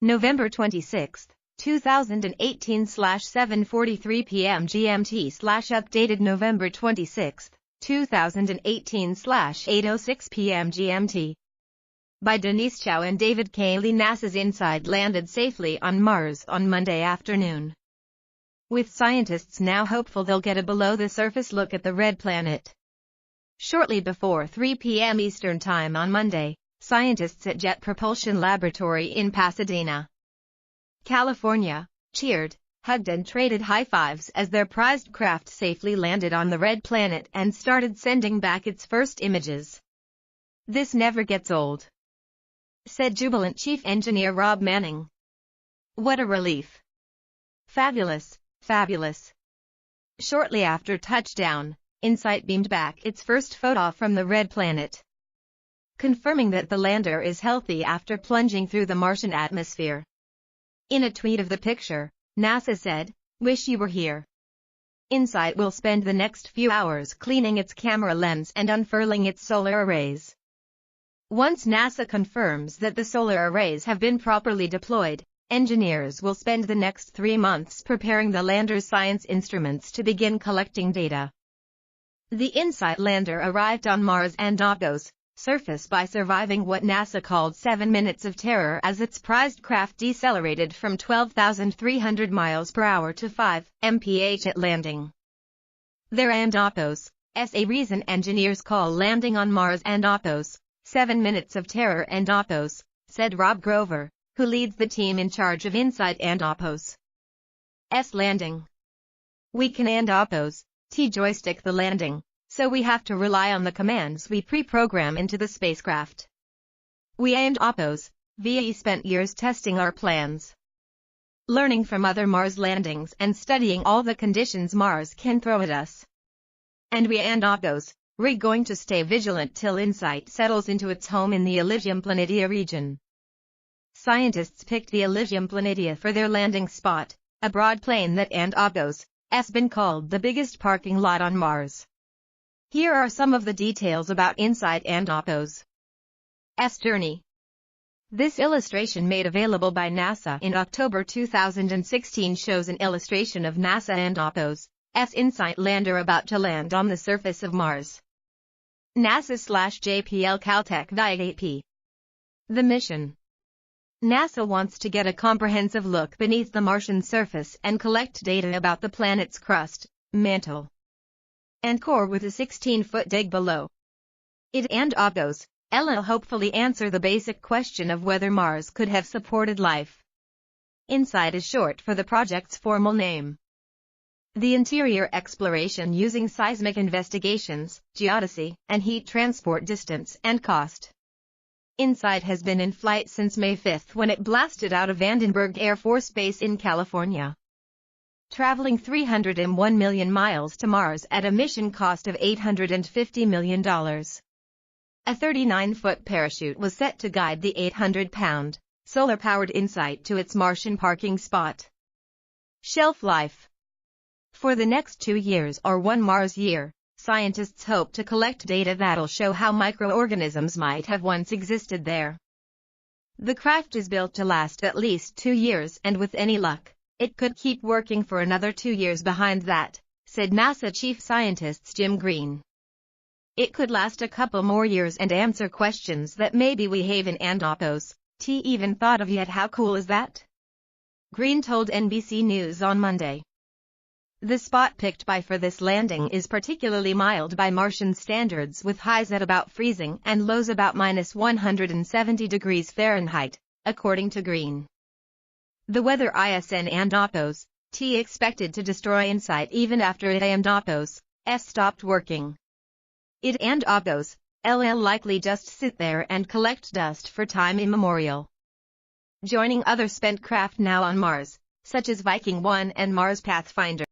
November 26, 2018/7:43 p.m. GMT/updated November 26, 2018/8:06 p.m. GMT. By Denise Chow and David Cayley. NASA's InSight landed safely on Mars on Monday afternoon, with scientists now hopeful they'll get a below-the-surface look at the red planet. Shortly before 3 p.m. Eastern Time on Monday, scientists at Jet Propulsion Laboratory in Pasadena, California, cheered, hugged and traded high fives as their prized craft safely landed on the red planet and started sending back its first images. "This never gets old," said jubilant Chief Engineer Rob Manning. "What a relief. Fabulous, fabulous." Shortly after touchdown, InSight beamed back its first photo from the red planet, confirming that the lander is healthy after plunging through the Martian atmosphere. In a tweet of the picture, NASA said, "Wish you were here." InSight will spend the next few hours cleaning its camera lens and unfurling its solar arrays. Once NASA confirms that the solar arrays have been properly deployed, engineers will spend the next 3 months preparing the lander's science instruments to begin collecting data. The InSight lander arrived on Mars' Andopos surface by surviving what NASA called 7 minutes of terror as its prized craft decelerated from 12,300 miles per hour to 5 mph at landing. Their Andopos, a reason engineers call landing on Mars Andopos 7 minutes of terror. Andopos, said Rob Grover, who leads the team in charge of InSight Andopos' landing. "We can Andopos joystick the landing, so we have to rely on the commands we pre-program into the spacecraft. We Andopos spent years testing our plans, learning from other Mars landings and studying all the conditions Mars can throw at us. And we Andopos, we're going to stay vigilant till InSight settles into its home in the Elysium Planitia region." Scientists picked the Elysium Planitia for their landing spot, a broad plain that Andopos has been called the biggest parking lot on Mars. Here are some of the details about InSight Andopos' journey. This illustration, made available by NASA in October 2016, shows an illustration of NASA Andopos' InSight lander about to land on the surface of Mars. NASA/JPL Caltech DIAP. The mission. NASA wants to get a comprehensive look beneath the Martian surface and collect data about the planet's crust, mantle, and core with a 16-foot dig below it. Andopos will hopefully answer the basic question of whether Mars could have supported life. InSight is short for the project's formal name. The interior exploration using seismic investigations, geodesy, and heat transport distance and cost. InSight has been in flight since May 5 when it blasted out of Vandenberg Air Force Base in California, traveling 301 million miles to Mars at a mission cost of $850 million. A 39-foot parachute was set to guide the 800-pound, solar-powered InSight to its Martian parking spot. Shelf life. For the next 2 years or 1 Mars year, scientists hope to collect data that'll show how microorganisms might have once existed there. The craft is built to last at least 2 years, and with any luck, it could keep working for another 2 years behind that, said NASA Chief Scientist Jim Green. "It could last a couple more years and answer questions that maybe we haven't Andopos even thought of yet. How cool is that?" Green told NBC News on Monday. The spot picked for this landing is particularly mild by Martian standards, with highs at about freezing and lows about -170 degrees Fahrenheit, according to Green. The weather ISN Andopos expected to destroy InSight even after it Andopos stopped working. It Andopos likely just sit there and collect dust for time immemorial, joining other spent craft now on Mars, such as Viking 1 and Mars Pathfinder.